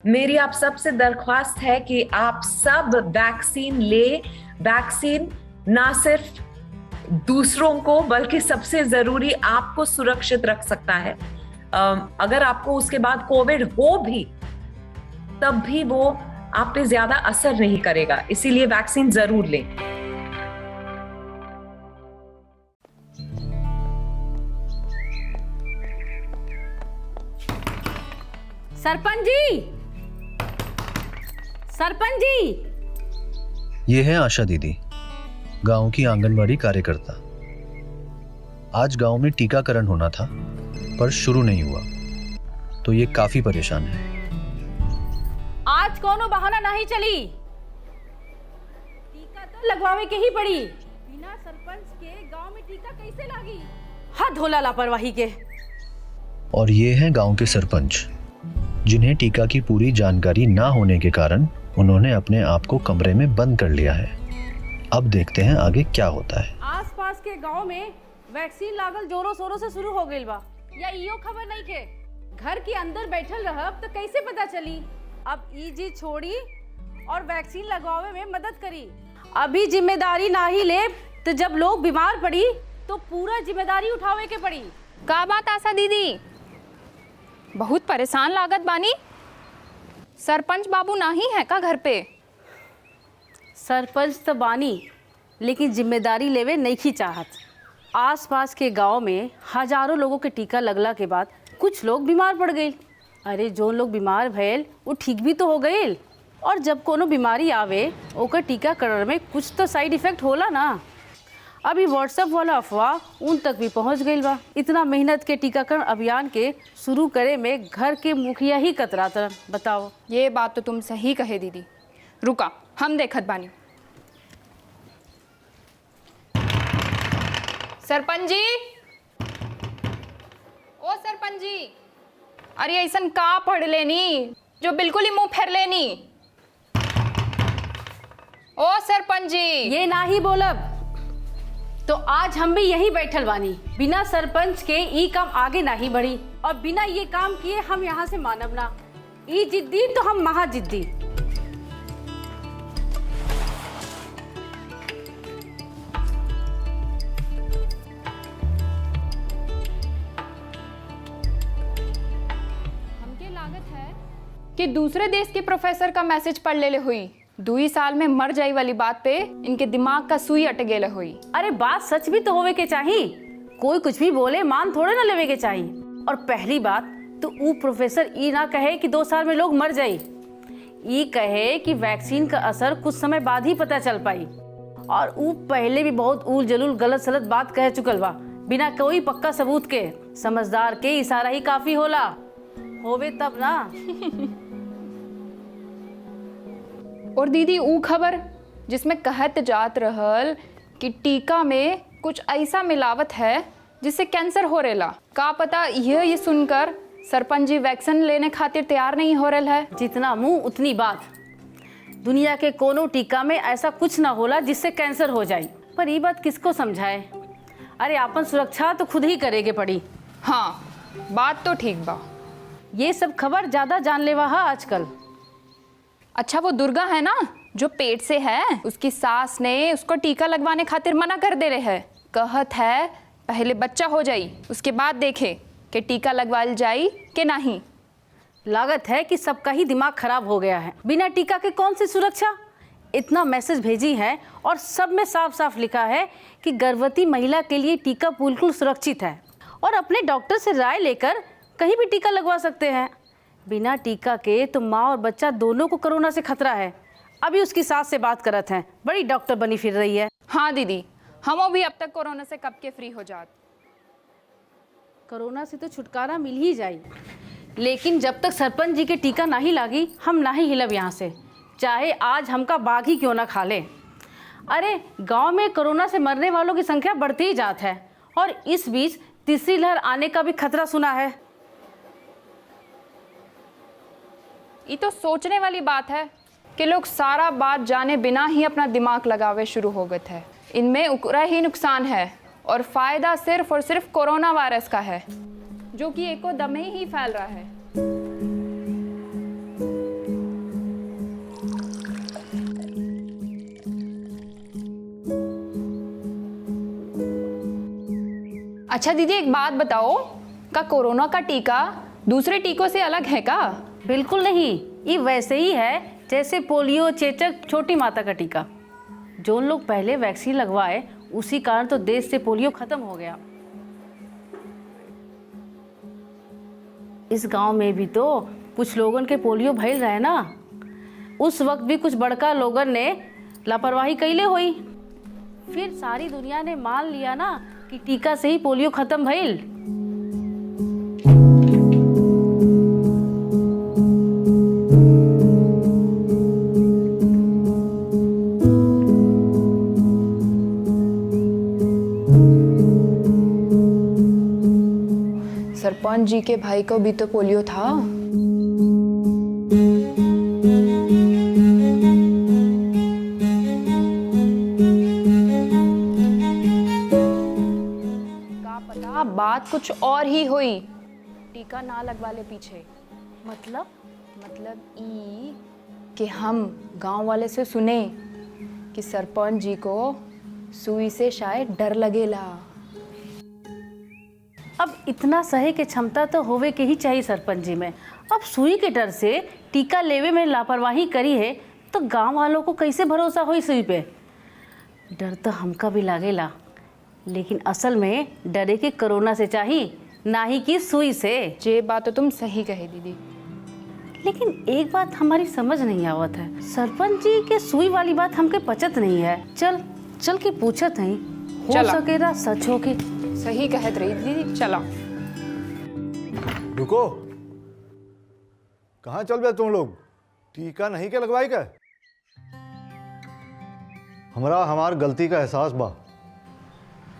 मेरी आप सबसे दरख्वास्त है कि आप सब वैक्सीन ले। वैक्सीन ना सिर्फ दूसरों को बल्कि सबसे जरूरी आपको सुरक्षित रख सकता है। अगर आपको उसके बाद कोविड हो भी तब भी वो आप पे ज्यादा असर नहीं करेगा, इसीलिए वैक्सीन जरूर लें। सरपंच जी, सरपंच जी। ये है आशा दीदी, गांव की आंगनवाड़ी कार्यकर्ता। आज गांव में टीकाकरण होना था पर शुरू नहीं हुआ, तो ये काफी परेशान है। आज कोनो बहाना नहीं चली, टीका तो लगवावे के ही पड़ी। बिना सरपंच के गांव में टीका कैसे लागी? हद होला लापरवाही के। और ये हैं गांव के सरपंच, जिन्हें टीका की पूरी जानकारी ना होने के कारण उन्होंने अपने आप को कमरे में बंद कर लिया है। अब देखते हैं आगे क्या होता है। आसपास के गांव में वैक्सीन लागल जोरों शोरों से शुरू हो गई बा, या इयो खबर नहीं के घर के अंदर बैठल रहब तो कैसे पता चली? अब ई जी छोड़ी और वैक्सीन लगवावे में मदद करी। अभी जिम्मेदारी ना ही ले तो जब लोग बीमार पड़ी तो पूरा जिम्मेदारी उठावे के पड़ी। का बात आशा दीदी, बहुत परेशान लागत बानी। सरपंच बाबू नहीं है का घर पे? सरपंच तो बानी लेकिन जिम्मेदारी लेवे नहीं की चाहत। आसपास के गांव में हजारों लोगों के टीका लगला के बाद कुछ लोग बीमार पड़ गए। अरे जो लोग बीमार भयल वो ठीक भी तो हो गए, और जब कोनो बीमारी आवे ओकर टीकाकरण में कुछ तो साइड इफेक्ट होला ना। अभी व्हाट्सएप वाला अफवाह उन तक भी पहुंच गई बा। इतना मेहनत के टीकाकरण अभियान के शुरू करे में घर के मुखिया ही कतराता। बताओ। ये बात तो तुम सही कहे दीदी। रुका, हम देखत बानी। सरपंच जी, ओ सरपंच जी, अरे ऐसन का पढ़ लेनी जो बिल्कुल ही मुंह फेर लेनी। ओ सरपंच जी, ये ना ही बोलब तो आज हम भी यही बैठल बानी। बिना सरपंच के ई काम आगे नहीं बढ़ी, और बिना ये काम किए हम यहाँ से मानब ना। ई जिद्दी तो हम महा जिद्दी। हमके लागत है कि दूसरे देश के प्रोफेसर का मैसेज पढ़ लेले हुई। 2 साल में मर जाई वाली बात पे इनके दिमाग का सुई अट गेले हुई। अरे बात सच भी तो होवे के चाहिए, कोई कुछ भी बोले मान थोड़े ना लेवे के चाहिए। और पहली बात तो वो प्रोफेसर ई ना कहे कि 2 साल में लोग मर जाए, ई कहे कि वैक्सीन का असर कुछ समय बाद ही पता चल पाई। और वो पहले भी बहुत उल जलूल गलत सलत बात कह चुकल बा, बिना कोई पक्का सबूत के। समझदार के इशारा ही काफी होला, होवे तब ना। और दीदी ऊ खबर जिसमें कहत जात रहल कि टीका में कुछ ऐसा मिलावट है जिससे कैंसर हो रेला। का पता ये सुनकर सरपंच जी वैक्सीन लेने खातिर तैयार नहीं हो रहा है। जितना मुंह उतनी बात। दुनिया के कोनो टीका में ऐसा कुछ ना होला जिससे कैंसर हो जाए, पर ये बात किसको समझाए? अरे अपन सुरक्षा तो खुद ही करेगे पड़ी। हाँ, बात तो ठीक बा। ये सब खबर ज्यादा जानलेवा है आजकल। अच्छा, वो दुर्गा है ना जो पेट से है, उसकी सास ने उसको टीका लगवाने खातिर मना कर दे रहे है। कहत है पहले बच्चा हो जाई उसके बाद देखे कि टीका लगवाल जाई कि नहीं। लागत है कि सबका ही दिमाग खराब हो गया है। बिना टीका के कौन सी सुरक्षा? इतना मैसेज भेजी है और सब में साफ साफ लिखा है कि गर्भवती महिला के लिए टीका बिल्कुल सुरक्षित है, और अपने डॉक्टर से राय लेकर कहीं भी टीका लगवा सकते हैं। बिना टीका के तो माँ और बच्चा दोनों को कोरोना से खतरा है। अभी उसकी सास से बात करत हैं, बड़ी डॉक्टर बनी फिर रही है। हाँ दीदी, हम भी अब तक कोरोना से कब के फ्री हो जात। कोरोना से तो छुटकारा मिल ही जाए, लेकिन जब तक सरपंच जी के टीका नहीं लागी हम ना ही हिलब यहाँ से, चाहे आज हमका बाघ ही क्यों ना खा ले। अरे गांव में कोरोना से मरने वालों की संख्या बढ़ती ही जात है, और इस बीच तीसरी लहर आने का भी खतरा सुना है। ये तो सोचने वाली बात है कि लोग सारा बात जाने बिना ही अपना दिमाग लगावे शुरू हो गए थे। इनमें उकरा ही नुकसान है, और फायदा सिर्फ और सिर्फ कोरोना वायरस का है, जो कि एको दम ही फैल रहा है। अच्छा दीदी, एक बात बताओ, का कोरोना का टीका दूसरे टीकों से अलग है का? बिल्कुल नहीं, ये वैसे ही है जैसे पोलियो, चेचक, छोटी माता का टीका। जो लोग पहले वैक्सीन लगवाए उसी कारण तो देश से पोलियो खत्म हो गया। इस गांव में भी तो कुछ लोगों के पोलियो भइल रहे ना, उस वक्त भी कुछ बड़का लोगन ने लापरवाही कैले हुई, फिर सारी दुनिया ने मान लिया ना कि टीका से ही पोलियो खत्म भइल। सरपंच जी के भाई को भी तो पोलियो था। का पता बात कुछ और ही हुई, टीका ना लगवाले पीछे। मतलब ई कि हम गांव वाले से सुने कि सरपंच जी को सुई से शायद डर लगेला। अब इतना सहे के क्षमता तो होवे के ही चाहिए सरपंच जी में। अब सुई के डर से टीका लेवे में लापरवाही करी है तो गांव वालों को कैसे भरोसा होई सुई पे? डर तो हमका भी लागेला, लेकिन असल में डरे के कोरोना से चाहिए, ना ही कि सुई से। ये बात तो तुम सही कहे दीदी। लेकिन एक बात हमारी समझ नहीं आवत है, सरपंच जी के सुई वाली बात हमके पचत नहीं है। चल के पूछत है, हो चला। सकेला सच हो के। सही कहत रही दीदी, चला। रुको, कहाँ चल गए तुम लोग? टीका नहीं के लगवाई का? हमार गलती का एहसास बा।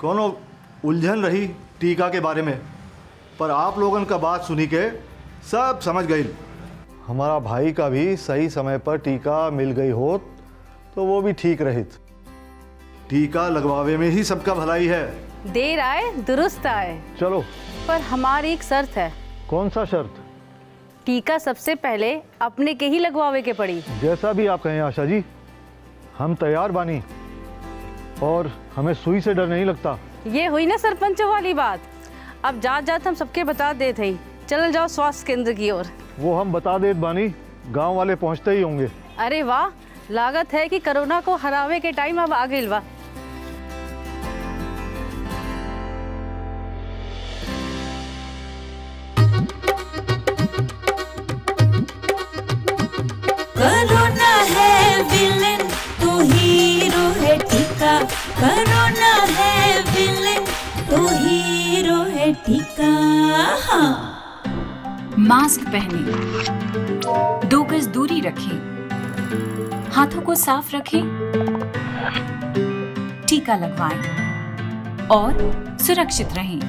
कोनो उलझन रही टीका के बारे में, पर आप लोगन का बात सुनी के सब समझ गई। हमारा भाई का भी सही समय पर टीका मिल गई होत तो वो भी ठीक रहित। टीका लगवावे में ही सबका भलाई है। देर आए दुरुस्त आए। चलो। पर हमारी एक शर्त है। कौन सा शर्त? टीका सबसे पहले अपने के ही लगवावे के पड़ी। जैसा भी आप कहें आशा जी, हम तैयार बानी और हमें सुई से डर नहीं लगता। ये हुई ना सरपंचों वाली बात। अब जात हम सबके बता देते हैं, चल जाओ स्वास्थ्य केंद्र की ओर। वो हम बता देत बानी, गांव वाले पहुंचते ही होंगे। अरे वाह, लागत है कि कोरोना को हरावे के टाइम अब आ गइल बा। कोरोना है विलेन तो हीरो है टीका, कोरोना है विलेन तो हीरो है टीका। हाँ। मास्क पहनें, 2 गज दूरी रखें, हाथों को साफ रखें, टीका लगवाएं और सुरक्षित रहें।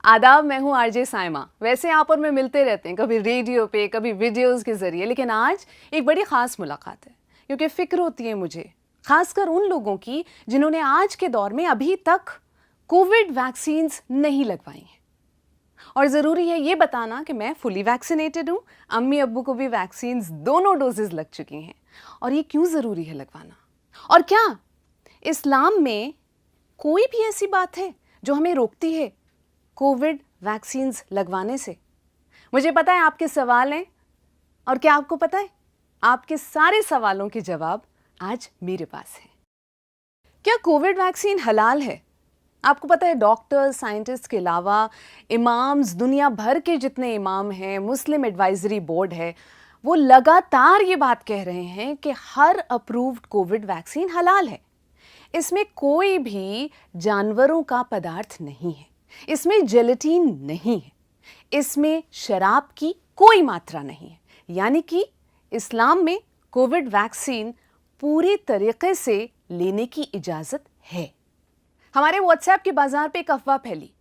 आदाब, मैं हूँ आरजे साइमा। वैसे आप और मैं मिलते रहते हैं, कभी रेडियो पे, कभी वीडियोस के ज़रिए, लेकिन आज एक बड़ी ख़ास मुलाकात है क्योंकि फ़िक्र होती है मुझे, ख़ासकर उन लोगों की जिन्होंने आज के दौर में अभी तक कोविड वैक्सीन्स नहीं लगवाई हैं। और ज़रूरी है ये बताना कि मैं फुली वैक्सीनेटेड हूँ, अम्मी अब्बू को भी वैक्सीन्स दोनों डोजेज़ लग चुकी हैं। और ये क्यों ज़रूरी है लगवाना? और क्या इस्लाम में कोई भी ऐसी बात है जो हमें रोकती है कोविड वैक्सीन्स लगवाने से? मुझे पता है आपके सवाल हैं, और क्या आपको पता है, आपके सारे सवालों के जवाब आज मेरे पास हैं। क्या कोविड वैक्सीन हलाल है? आपको पता है डॉक्टर्स, साइंटिस्ट के अलावा इमाम्स, दुनिया भर के जितने इमाम हैं, मुस्लिम एडवाइजरी बोर्ड है, वो लगातार ये बात कह रहे हैं कि हर अप्रूव्ड कोविड वैक्सीन हलाल है। इसमें कोई भी जानवरों का पदार्थ नहीं है, इसमें जेलेटिन नहीं है, इसमें शराब की कोई मात्रा नहीं है। यानी कि इस्लाम में कोविड वैक्सीन पूरी तरीके से लेने की इजाज़त है। हमारे व्हाट्सएप के बाजार पे एक अफवाह फैली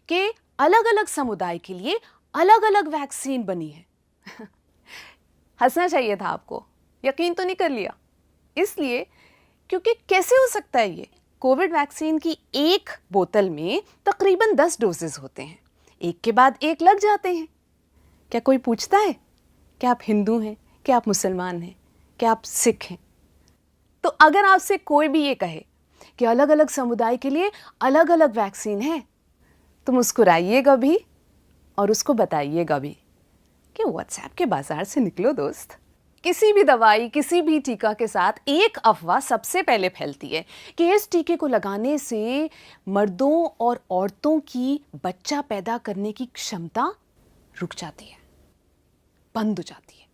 कि अलग अलग समुदाय के लिए अलग अलग वैक्सीन बनी है। हंसना चाहिए था आपको, यकीन तो नहीं कर लिया। इसलिए क्योंकि कैसे हो सकता है ये? कोविड वैक्सीन की एक बोतल में तकरीबन 10 डोजेस होते हैं, एक के बाद एक लग जाते हैं। क्या कोई पूछता है कि आप हिंदू हैं, क्या आप मुसलमान हैं, क्या आप सिख हैं? तो अगर आपसे कोई भी ये कहे कि अलग अलग समुदाय के लिए अलग अलग वैक्सीन है, तो मुस्कुराइएगा भी और उसको बताइएगा भी कि व्हाट्सएप के बाजार से निकलो दोस्त। किसी भी दवाई, किसी भी टीका के साथ एक अफवाह सबसे पहले फैलती है कि इस टीके को लगाने से मर्दों और औरतों की बच्चा पैदा करने की क्षमता रुक जाती है, बंद हो जाती है।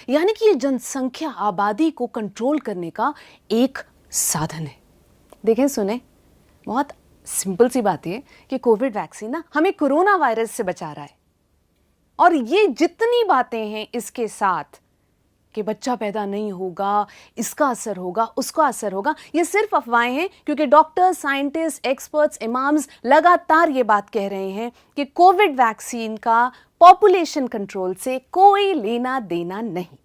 यानी कि ये जनसंख्या, आबादी को कंट्रोल करने का एक साधन है। देखें, सुने, बहुत सिंपल सी बात है कि कोविड वैक्सीन ना हमें कोरोना वायरस से बचा रहा है, और ये जितनी बातें हैं इसके साथ कि बच्चा पैदा नहीं होगा, इसका असर होगा, उसका असर होगा, ये सिर्फ अफवाहें हैं, क्योंकि डॉक्टर्स, साइंटिस्ट, एक्सपर्ट्स, इमाम्स लगातार ये बात कह रहे हैं कि कोविड वैक्सीन का पॉपुलेशन कंट्रोल से कोई लेना देना नहीं।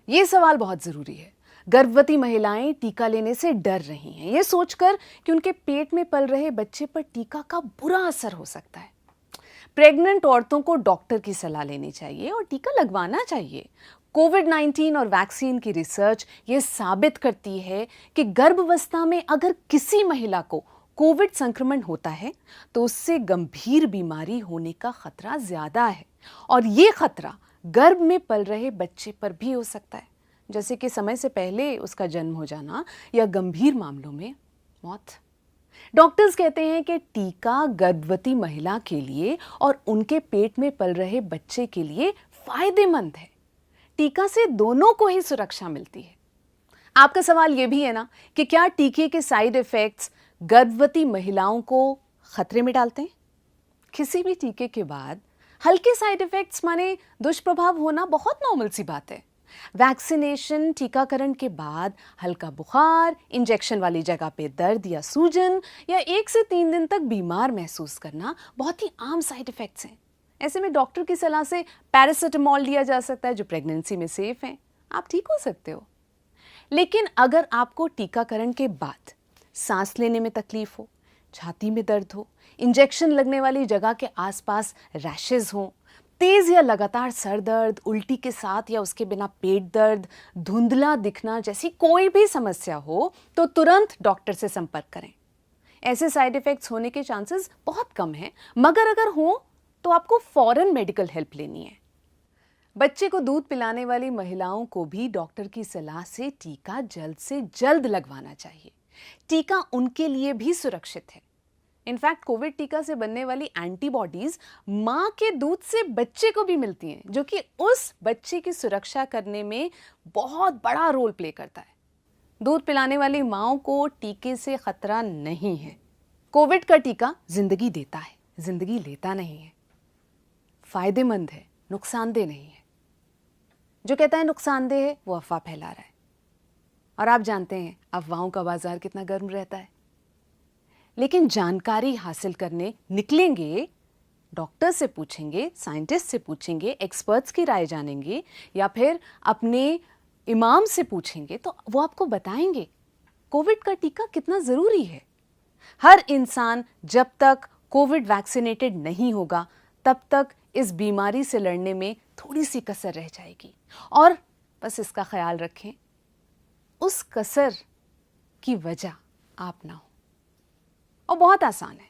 ये सवाल बहुत ज़रूरी है। गर्भवती महिलाएं टीका लेने से डर रही हैं, ये सोचकर कि उनके पेट में पल रहे बच्चे पर टीका का बुरा असर हो सकता है। प्रेग्नेंट औरतों को डॉक्टर की सलाह लेनी चाहिए और टीका लगवाना चाहिए। कोविड-19 और वैक्सीन की रिसर्च ये साबित करती है कि गर्भावस्था में अगर किसी महिला को कोविड संक्रमण होता है तो उससे गंभीर बीमारी होने का खतरा ज्यादा है, और ये खतरा गर्भ में पल रहे बच्चे पर भी हो सकता है, जैसे कि समय से पहले उसका जन्म हो जाना या गंभीर मामलों में मौत। डॉक्टर्स कहते हैं कि टीका गर्भवती महिला के लिए और उनके पेट में पल रहे बच्चे के लिए फायदेमंद है। टीका से दोनों को ही सुरक्षा मिलती है। आपका सवाल यह भी है ना कि क्या टीके के साइड इफेक्ट्स गर्भवती महिलाओं को खतरे में डालते हैं? किसी भी टीके के बाद हल्के साइड इफेक्ट्स माने दुष्प्रभाव होना बहुत नॉर्मल सी बात है। वैक्सीनेशन, टीकाकरण के बाद हल्का बुखार, इंजेक्शन वाली जगह पे दर्द या सूजन, या 1 से 3 दिन तक बीमार महसूस करना बहुत ही आम साइड इफेक्ट्स हैं। ऐसे में डॉक्टर की सलाह से पैरासिटामोल लिया जा सकता है, जो प्रेगनेंसी में सेफ है, आप ठीक हो सकते हो। लेकिन अगर आपको टीकाकरण के बाद सांस लेने में तकलीफ हो, छाती में दर्द हो, इंजेक्शन लगने वाली जगह के आसपास रैशेज हो, तेज या लगातार सर दर्द, उल्टी के साथ या उसके बिना पेट दर्द, धुंधला दिखना जैसी कोई भी समस्या हो, तो तुरंत डॉक्टर से संपर्क करें। ऐसे साइड इफेक्ट्स होने के चांसेस बहुत कम हैं, मगर अगर हो तो आपको फौरन मेडिकल हेल्प लेनी है। बच्चे को दूध पिलाने वाली महिलाओं को भी डॉक्टर की सलाह से टीका जल्द से जल्द लगवाना चाहिए। टीका उनके लिए भी सुरक्षित है। इनफैक्ट कोविड टीका से बनने वाली एंटीबॉडीज मां के दूध से बच्चे को भी मिलती हैं, जो कि उस बच्चे की सुरक्षा करने में बहुत बड़ा रोल प्ले करता है। दूध पिलाने वाली माओं को टीके से खतरा नहीं है। कोविड का टीका जिंदगी देता है, जिंदगी लेता नहीं है। फायदेमंद है, नुकसानदेह नहीं है। जो कहता है नुकसानदेह है वो अफवाह फैला रहा है, और आप जानते हैं अफवाहों का बाजार कितना गर्म रहता है। लेकिन जानकारी हासिल करने निकलेंगे, डॉक्टर से पूछेंगे, साइंटिस्ट से पूछेंगे, एक्सपर्ट्स की राय जानेंगे, या फिर अपने इमाम से पूछेंगे, तो वो आपको बताएंगे कोविड का टीका कितना ज़रूरी है। हर इंसान जब तक कोविड वैक्सीनेटेड नहीं होगा तब तक इस बीमारी से लड़ने में थोड़ी सी कसर रह जाएगी। और बस इसका ख्याल रखें, उस कसर की वजह आप ना हो। और बहुत आसान है,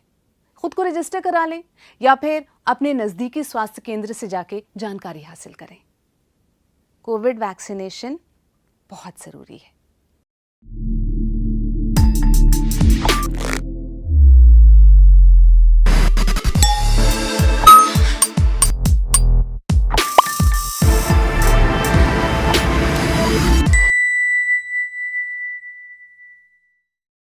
खुद को रजिस्टर करा लें या फिर अपने नज़दीकी स्वास्थ्य केंद्र से जाके जानकारी हासिल करें। कोविड वैक्सीनेशन बहुत ज़रूरी है।